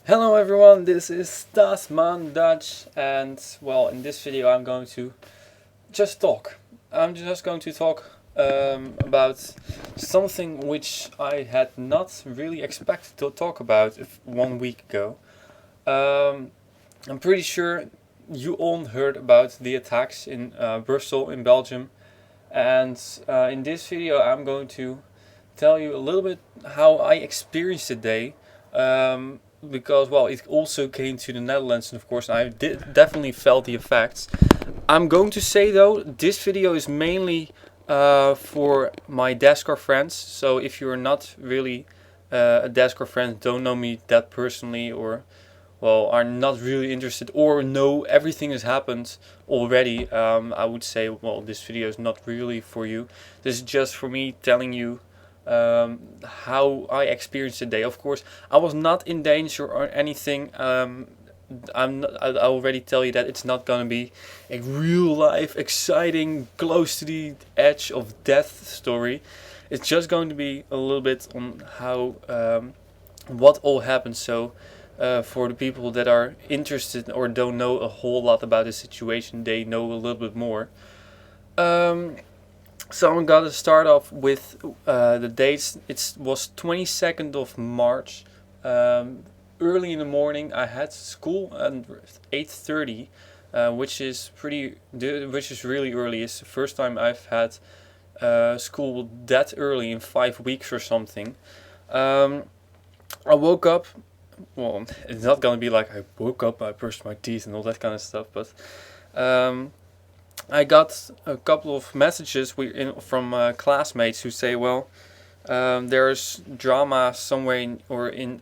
Hello everyone, this is Tasman Dutch, and well, in this video I'm going to just talk. I'm just going to talk about something which I had not really expected to talk about 1 week ago. I'm pretty sure you all heard about the attacks in Brussels in Belgium, and in this video I'm going to tell you a little bit how I experienced the day. Because well, it also came to the Netherlands, and of course I definitely felt the effects. I'm going to say though, this video is mainly for my Dascar friends. So if you're not really a Dascar friend, don't know me that personally, or well, are not really interested, or know everything has happened already, I would say, well, this video is not really for you. This is just for me telling you how I experienced the day. Of course, I was not in danger or anything. I already tell you that it's not gonna be a real life, exciting, close to the edge of death story. It's just going to be a little bit on how what all happened. So for the people that are interested or don't know a whole lot about the situation, they know a little bit more. So I'm gonna start off with the dates. It was 22nd of March. Early in the morning, I had school at 8:30, which is really early. It's the first time I've had school that early in 5 weeks or something. I woke up. Well, it's not gonna be like I woke up, I brushed my teeth and all that kind of stuff, but I got a couple of messages from classmates who say, well, there's drama somewhere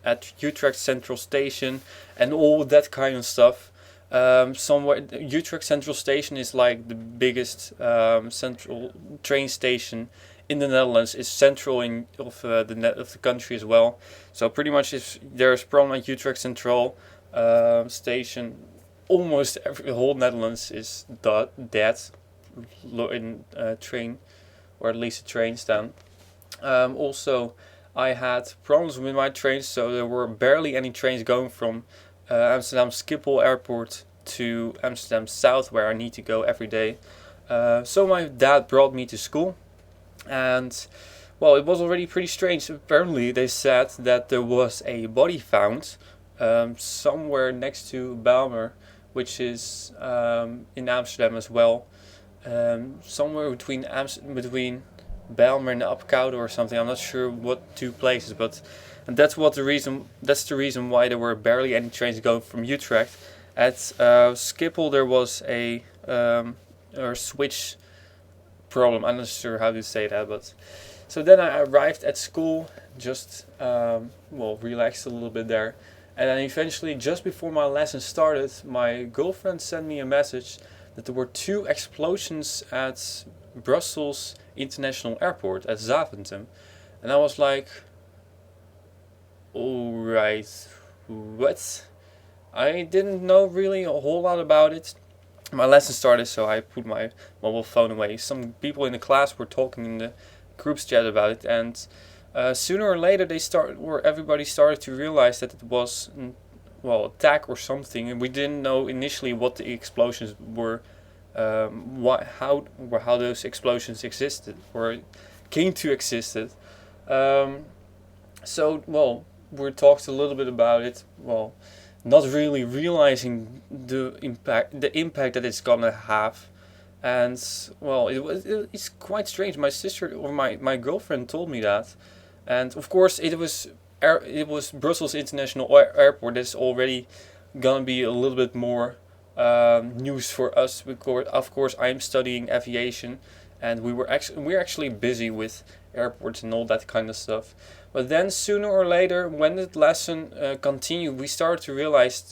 at Utrecht Central Station and all that kind of stuff. Somewhere Utrecht Central Station is like the biggest central train station in the Netherlands. It's central of the country as well. So pretty much if there's a problem at Utrecht Central Station, almost the whole Netherlands is dead in train, or at least the train stand. Also, I had problems with my trains, so there were barely any trains going from Amsterdam Schiphol Airport to Amsterdam South, where I need to go every day. So my dad brought me to school, and well, it was already pretty strange. Apparently, they said that there was a body found somewhere next to Bijlmer, which is in Amsterdam as well. Somewhere between Bijlmer and Apeldoorn or something. I'm not sure what two places, but and that's the reason why there were barely any trains going from Utrecht. At Schiphol there was a switch problem. I'm not sure how to say that, but so then I arrived at school, just relaxed a little bit there. And then eventually, just before my lesson started, my girlfriend sent me a message that there were 2 explosions at Brussels International Airport at Zaventem. And I was like, alright, what? I didn't know really a whole lot about it. My lesson started, so I put my mobile phone away. Some people in the class were talking in the groups chat about it, and sooner or later everybody started to realize that it was attack or something, and we didn't know initially what the explosions were, how those explosions existed or came to existed. We talked a little bit about it. Well, not really realizing the impact that it's gonna have. And well, it's quite strange. My sister or my girlfriend told me that. And of course, it was Brussels International Airport. That's already gonna be a little bit more news for us, because of course I'm studying aviation, and we're actually busy with airports and all that kind of stuff. But then sooner or later, when the lesson continued, we started to realize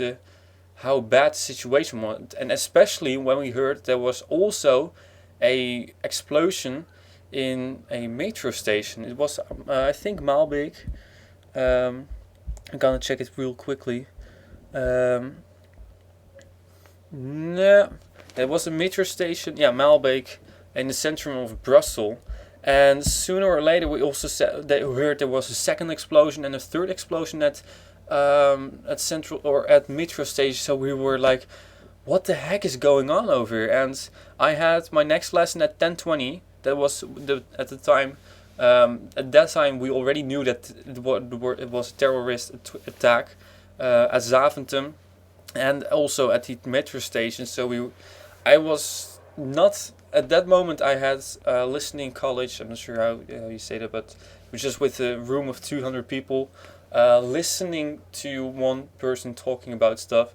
how bad the situation was, and especially when we heard there was also a explosion in a metro station. It was, I think, Maalbeek. I'm gonna check it real quickly. No, it was a metro station. Yeah, Maalbeek, in the center of Brussels. And sooner or later, we also heard there was a second explosion and a third explosion at at Central or at Metro Station. So we were like, what the heck is going on over here? And I had my next lesson at 10:20. That was at the time. At that time, we already knew that it was a terrorist attack at Zaventem, and also at the metro station. So I was not at that moment. I had listening college. I'm not sure how you say that, but it was just with a room of 200 people, listening to one person talking about stuff.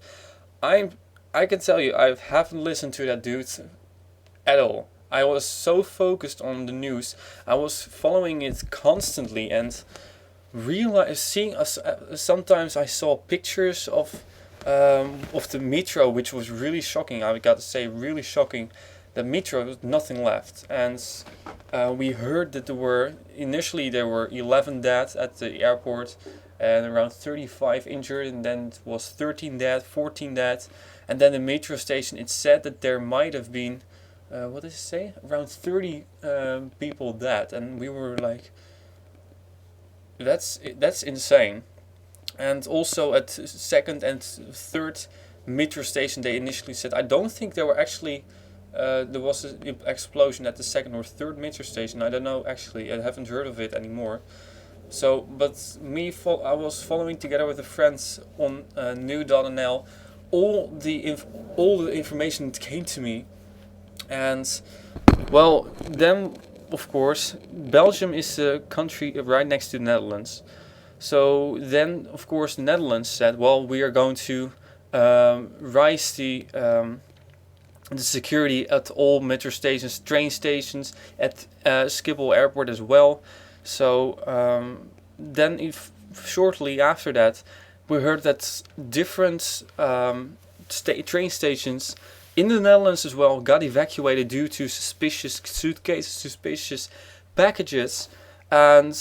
I can tell you, I haven't listened to that dude at all. I was so focused on the news. I was following it constantly and seeing us. Sometimes I saw pictures of the metro, which was really shocking. I got to say, really shocking. The metro was nothing left, and we heard that initially there were 11 dead at the airport, and around 35 injured, and then it was 13 dead, 14 dead, and then the metro station. It said that there might have been, what does it say? Around 30 people dead, and we were like, that's insane. And also at second and third metro station, they initially said, I don't think there were actually, there was an explosion at the second or third metro station. I don't know actually, I haven't heard of it anymore. So, but I was following together with the friends on new.nl all the information that came to me. And well, then of course Belgium is a country right next to the Netherlands. So then of course the Netherlands said, well, we are going to raise the security at all metro stations, train stations, at Schiphol Airport as well. So then shortly after that, we heard that different train stations in the Netherlands as well got evacuated due to suspicious suitcases, suspicious packages, and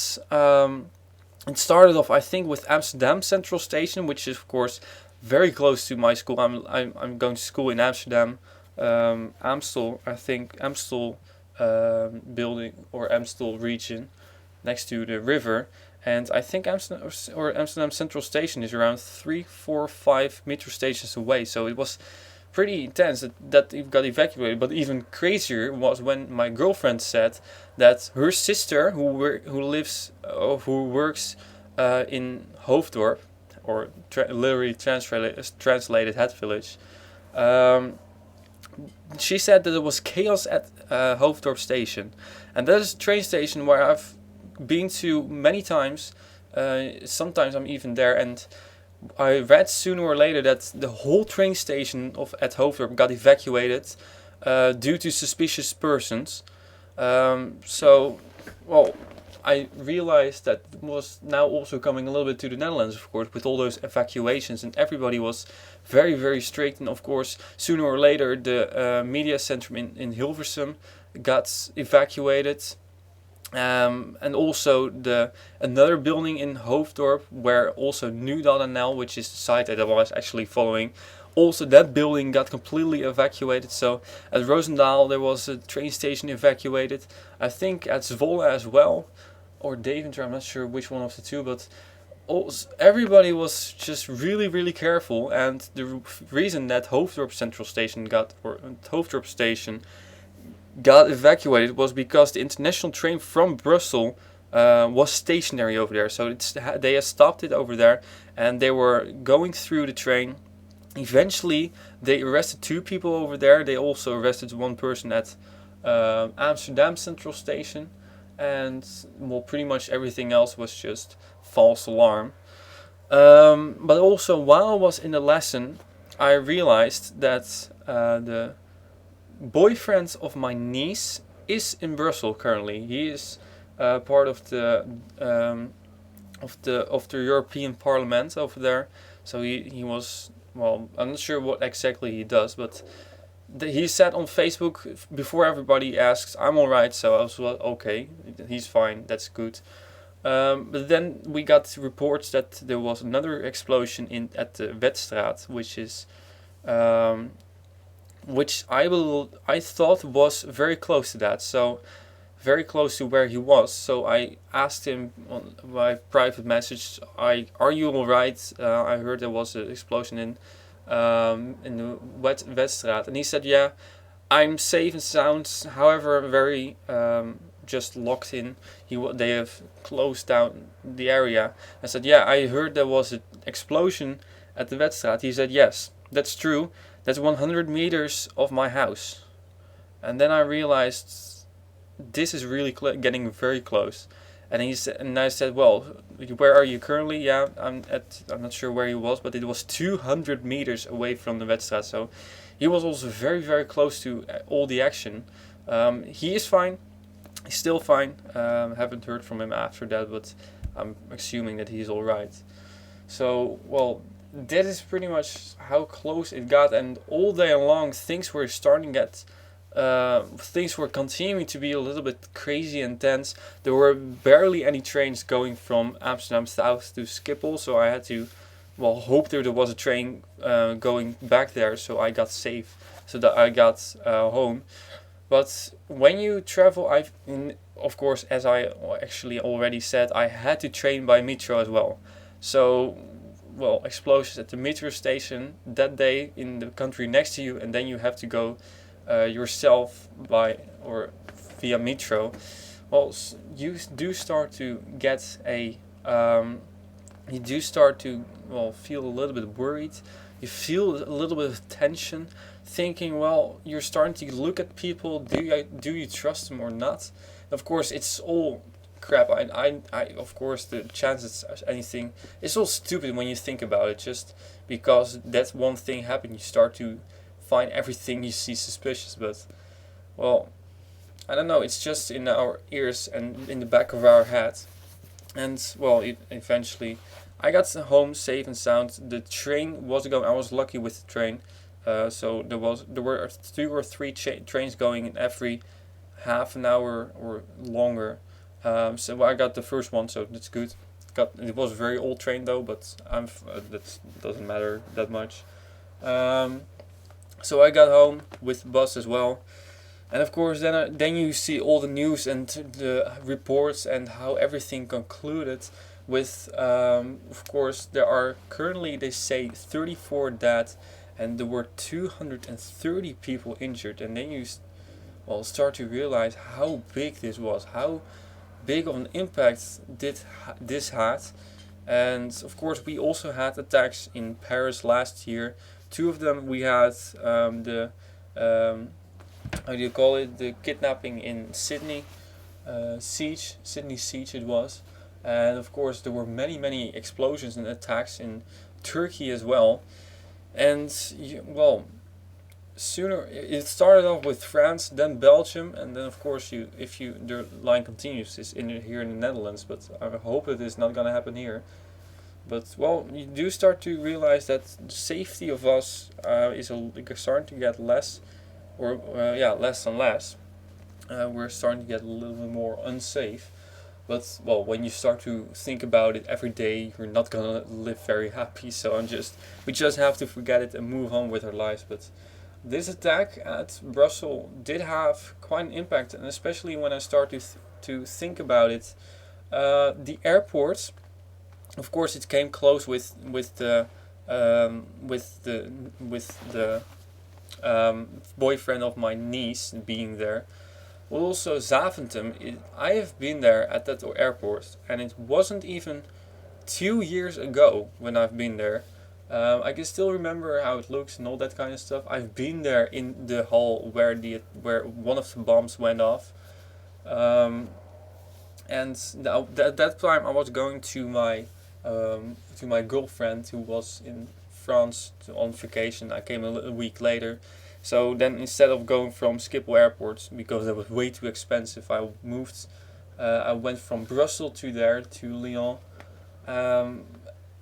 it started off, I think, with Amsterdam Central Station, which is of course very close to my school. I'm going to school in Amsterdam, Amstel, I think Amstel building or Amstel region, next to the river. And I think Amsterdam Central Station is around 3, 4, 5 metro stations away. So it was pretty intense that it got evacuated. But even crazier was when my girlfriend said that her sister, who works in Hoofddorp, or literally translated Het Village, she said that there was chaos at Hoofddorp Station, and that is a train station where I've been to many times. Sometimes I'm even there, and I read sooner or later that the whole train station at Hoofddorp got evacuated due to suspicious persons. So, well, I realized that it was now also coming a little bit to the Netherlands, of course, with all those evacuations, and everybody was very, very strict. And of course, sooner or later, the media center in Hilversum got evacuated. And also another building in Hoofddorp, where also nu.nl, which is the site that I was actually following, also that building got completely evacuated. So at Roosendaal there was a train station evacuated. I think at Zwolle as well, or Deventer, I'm not sure which one of the two, but everybody was just really, really careful. And the reason that Hoofddorp Central Station Hoofddorp Station got evacuated was because the international train from Brussels was stationary over there. So they had stopped it over there, and they were going through the train. Eventually, they arrested 2 people over there. They also arrested 1 person at Amsterdam Central Station, and well, pretty much everything else was just false alarm. But also, while I was in the lesson, I realized that the boyfriend of my niece is in Brussels currently. He is part of the European Parliament over there. So he was, well, I'm not sure what exactly he does, but he said on Facebook before everybody asks, I'm alright. So I was, well, okay, he's fine, that's good. But then we got reports that there was another explosion at the Wetstraat, which is which I thought was very close to that. So very close to where he was. So I asked him on my private message, are you alright? I heard there was an explosion in the Weststraat. And he said, yeah, I'm safe and sound, however very just locked in. They have closed down the area. I said, yeah, I heard there was an explosion at the Weststraat. He said, yes, that's true. That's 100 meters of my house. And then I realized this is really getting very close. And I said, well, where are you currently? Yeah, I'm not sure where he was, but it was 200 meters away from the Weststraat. So he was also very, very close to all the action. He is fine. He's still fine. Haven't heard from him after that, but I'm assuming that he's all right. So, well, that is pretty much how close it got, and all day long things were starting to get things were continuing to be a little bit crazy and tense. There were barely any trains going from Amsterdam South to Schiphol, so I had to hope there was a train going back there, so I got safe, so that I got home. But when you travel, of course, as I actually already said, I had to train by metro as well. So, explosions at the metro station that day in the country next to you, and then you have to go yourself by or via metro. Well, you do start to get you do start to feel a little bit worried. You feel a little bit of tension, thinking, you're starting to look at people. Do you trust them or not? Of course, it's all crap. I of course, the chances of anything, it's all stupid when you think about it. Just because that one thing happened, you start to find everything you see suspicious. But I don't know. It's just in our ears and in the back of our head. And eventually, I got home safe and sound. The train was going. I was lucky with the train. So there were 2 or 3 trains going in every half an hour or longer. So I got the first one, so that's good. It was a very old train though, but that doesn't matter that much. So I got home with the bus as well, and of course then you see all the news and the reports and how everything concluded. With of course there are currently, they say, 34 dead, and there were 230 people injured, and then you start to realize how big this was, how big of an impact this had. And of course we also had attacks in Paris last year. 2 of them we had the how do you call it, the kidnapping in Sydney, Sydney siege it was. And of course there were many explosions and attacks in Turkey as well. And sooner it started off with France, then Belgium, and then of course the line continues is here in the Netherlands. But I hope it is not going to happen here. But you do start to realize that the safety of us is starting to get less, or less and less. We're starting to get a little bit more unsafe. But when you start to think about it every day, you're not gonna live very happy. So we just have to forget it and move on with our lives. But this attack at Brussels did have quite an impact, and especially when I start to think about it, the airport. Of course, it came close with the boyfriend of my niece being there. Well, also Zaventem. I have been there at that airport, and it wasn't even 2 years ago when I've been there. I can still remember how it looks and all that kind of stuff. I've been there in the hall where one of the bombs went off. And at that time I was going to my girlfriend who was in France on vacation. I came a week later. So then instead of going from Schiphol Airport, because that was way too expensive, I went from Brussels to Lyon.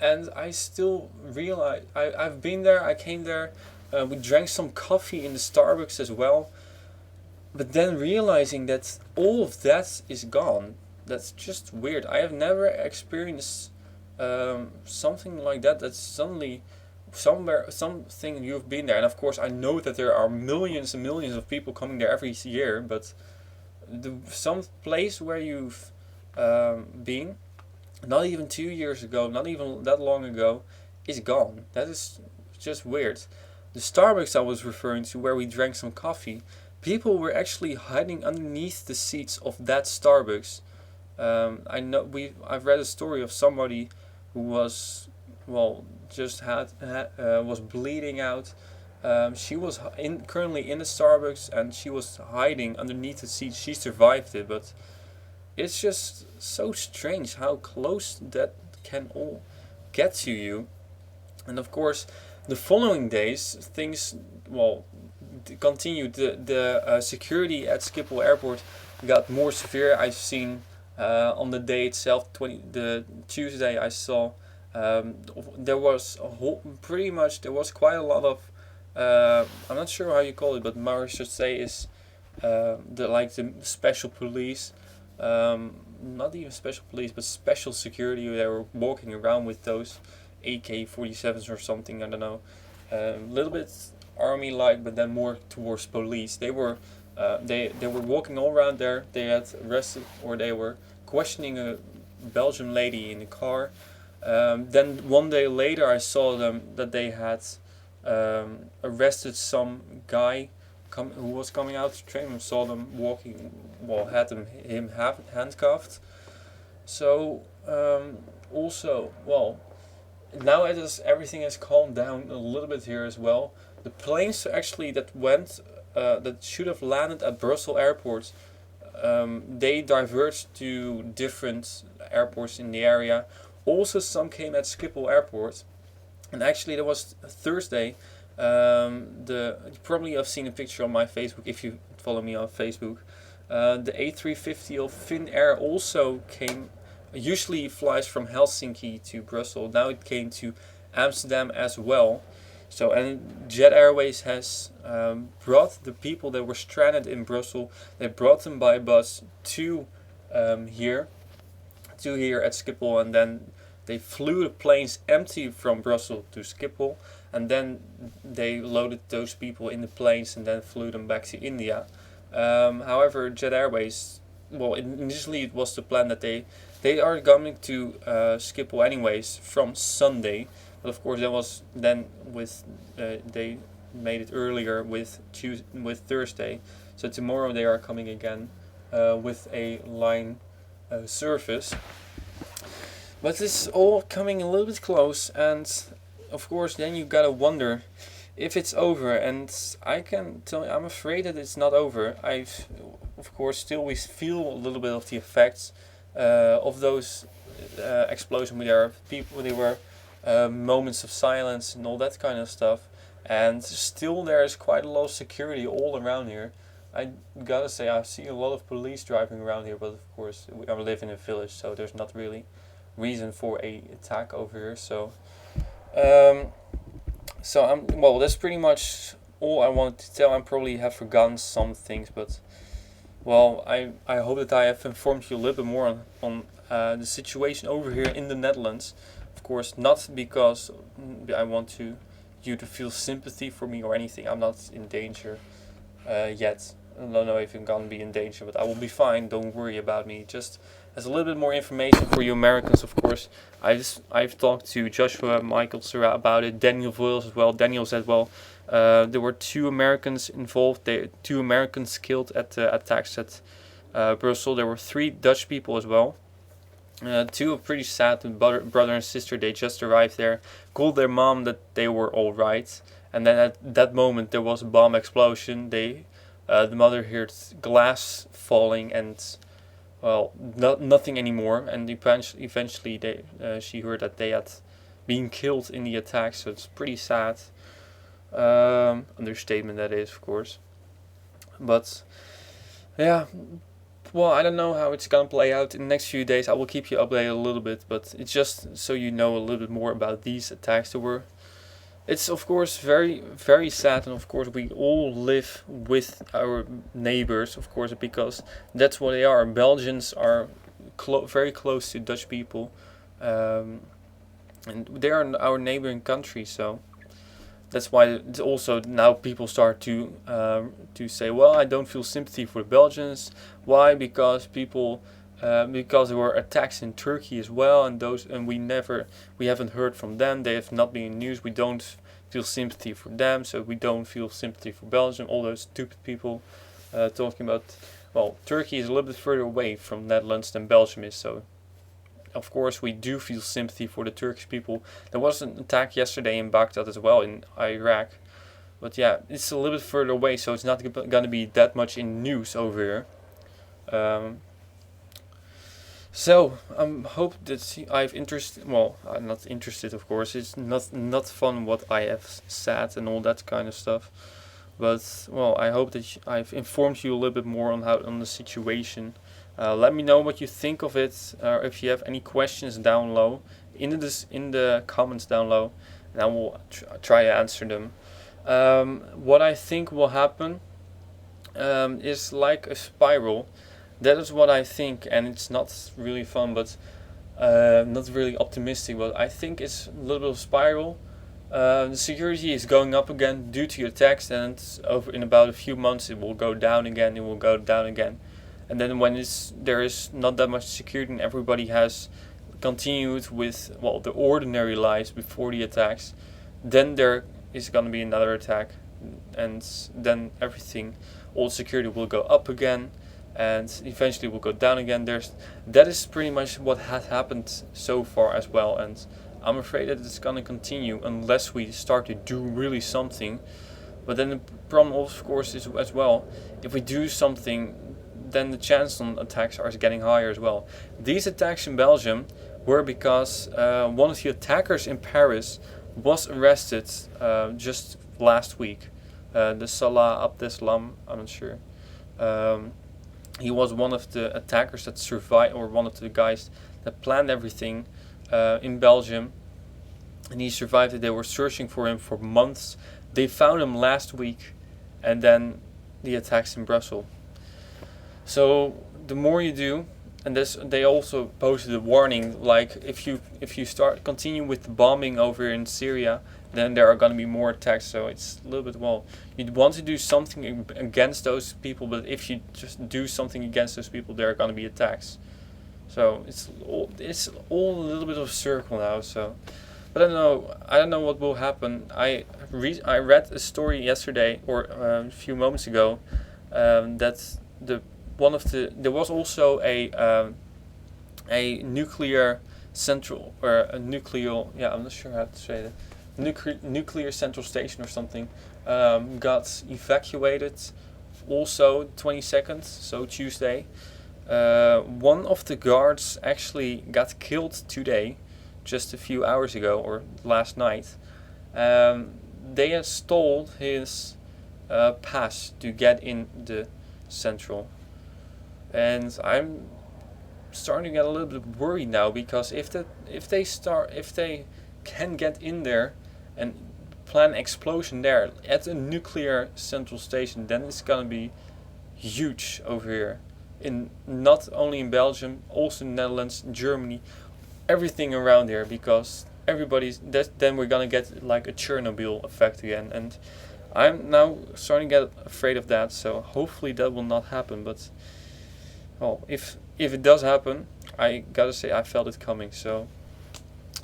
And I still realize, I've been there, I came there, we drank some coffee in the Starbucks as well. But then realizing that all of that is gone, that's just weird. I have never experienced something like that. That's suddenly something you've been there. And of course I know that there are millions and millions of people coming there every year, but some place where you've been, not even 2 years ago, not even that long ago, is gone. That is just weird. The Starbucks I was referring to, where we drank some coffee, people were actually hiding underneath the seats of that Starbucks. I've read a story of somebody who was, well, just was bleeding out. She was currently in the Starbucks, and she was hiding underneath the seat. She survived it, but it's just so strange how close that can all get to you. And of course, the following days, things, well, continued. The security at Schiphol Airport got more severe. I've seen on the day itself, the Tuesday, I saw there was there was quite a lot of I'm not sure how you call it, but Mara should say is the special police, not even special police, but special security. They were walking around with those AK-47s or something. I don't know, a little bit army like, but then more towards police. They were walking all around there. They had arrested, or they were questioning a Belgian lady in the car. Then one day later, I saw them that they had arrested some guy who was coming out of the train, and saw them walking. Well, had him handcuffed. So also, well, now everything has calmed down a little bit here as well. The planes actually that should have landed at Brussels airport, they diverged to different airports in the area. Also, some came at Schiphol airport, and actually there was Thursday. You probably have seen a picture on my Facebook if you follow me on Facebook. The A350 of Finnair also came. Usually flies from Helsinki to Brussels. Now it came to Amsterdam as well. So, and Jet Airways has brought the people that were stranded in Brussels. They brought them by bus to here at Schiphol, and then they flew the planes empty from Brussels to Schiphol, and then they loaded those people in the planes and then flew them back to India. However, Jet Airways, well, initially it was the plan that they are coming to Schiphol anyways from Sunday, but of course that was then they made it earlier with Thursday. So tomorrow they are coming again with a line service. But it's all coming a little bit close, and of course then you gotta wonder if it's over. And I can tell you, I'm afraid that it's not over. Of course, we feel a little bit of the effects of those explosions. There were moments of silence and all that kind of stuff, and still there's quite a lot of security all around here. I gotta say, I see a lot of police driving around here, but of course I live in a village, so there's not really reason for a attack over here. So that's pretty much all I wanted to tell. I probably have forgotten some things, but well, I hope that I have informed you a little bit more on the situation over here in the Netherlands. Of course, not because I want you to feel sympathy for me or anything. I'm not in danger yet. I don't know if I'm gonna be in danger, but I will be fine. Don't worry about me. Just as a little bit more information for you Americans, of course. I've talked to Joshua, Michael, Sarah about it. Daniel Voiles as well. Daniel said, well, there were 2 Americans involved. 2 Americans killed at the attacks at Brussels. There were 3 Dutch people as well. 2 are pretty sad. Brother and sister, they just arrived there. Called their mom that they were all right. And then at that moment there was a bomb explosion. The mother heard glass falling and, well, nothing anymore. And eventually she heard that they had been killed in the attack. So it's pretty sad. Understatement that is, of course. But yeah, well, I don't know how it's gonna play out in the next few days. I will keep you updated a little bit, but it's just so you know a little bit more about these attacks. It's of course very, very sad, and of course we all live with our neighbors, of course, because that's what they are. Belgians are very close to Dutch people, and they are our neighboring country. So That's why it's also now people start to say, well, I don't feel sympathy for the Belgians. Why? Because because there were attacks in Turkey as well, and we haven't heard from them. They have not been in news. We don't feel sympathy for them, so we don't feel sympathy for Belgium. All those stupid people talking about, well, Turkey is a little bit further away from Netherlands than Belgium is, so of course we do feel sympathy for the Turkish people. There was an attack yesterday in Baghdad as well, in Iraq, but yeah, it's a little bit further away, so it's not going to be that much in news over here. So I hope that I've interested. Well, I'm not interested, of course. It's not fun what I have said and all that kind of stuff. But well, I hope that I've informed you a little bit more on the situation. Let me know what you think of it. If you have any questions down low in the comments down low, and I will try to answer them. What I think will happen is like a spiral. That is what I think, and it's not really fun, but not really optimistic. But I think it's a little bit of spiral. The security is going up again due to attacks, and in about a few months it will go down again. It will go down again, and then when there is not that much security and everybody has continued with the ordinary lives before the attacks, then there is going to be another attack, and then all security will go up again, and eventually will go down again. That is pretty much what has happened so far as well, and I'm afraid that it's going to continue unless we start to do really something. But then the problem, of course, is as well, if we do something, then the chance on attacks are getting higher as well. These attacks in Belgium were because one of the attackers in Paris was arrested just last week. The Salah Abdeslam, I'm not sure. He was one of the attackers that survived, or one of the guys that planned everything in Belgium, and he survived it. They were searching for him for months. They found him last week, and then the attacks in Brussels. So the more you do, and they also posted a warning, like if you continue with the bombing over in Syria, then there are going to be more attacks. So it's a little bit, you'd want to do something against those people, but if you just do something against those people, there are going to be attacks. So it's all a little bit of a circle now. So, but I don't know what will happen. I read a story yesterday or a few moments ago that there was also a nuclear central, or a nuclear, I'm not sure how to say that, nuclear central station or something, got evacuated also 22nd, so Tuesday. One of the guards actually got killed today, just a few hours ago, or last night. They had stole his pass to get in the central, and I'm starting to get a little bit worried now, because if they can get in there and plan explosion there at a nuclear central station, then it's gonna be huge over here. Not only in Belgium, also in Netherlands, Germany, everything around here, because then we're gonna get like a Chernobyl effect again, and I'm now starting to get afraid of that. So hopefully that will not happen, but if it does happen, I gotta say I felt it coming. So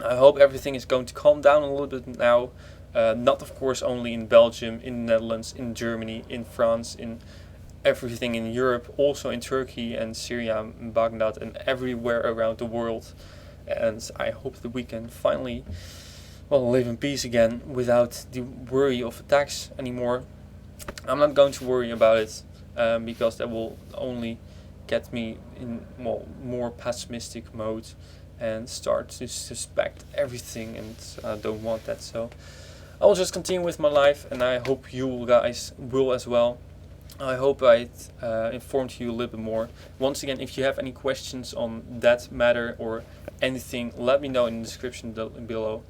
I hope everything is going to calm down a little bit now. Not of course only in Belgium, in the Netherlands, in Germany, in France, in everything in Europe, also in Turkey and Syria and Baghdad and everywhere around the world. And I hope that we can finally live in peace again without the worry of attacks anymore. I'm not going to worry about it because that will only get me in more pessimistic mode and start to suspect everything, and I don't want that. So I will just continue with my life, and I hope you guys will as well. I hope I informed you a little bit more. Once again, if you have any questions on that matter or anything, let me know in the description below.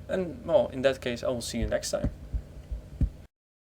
And in that case, I will see you next time.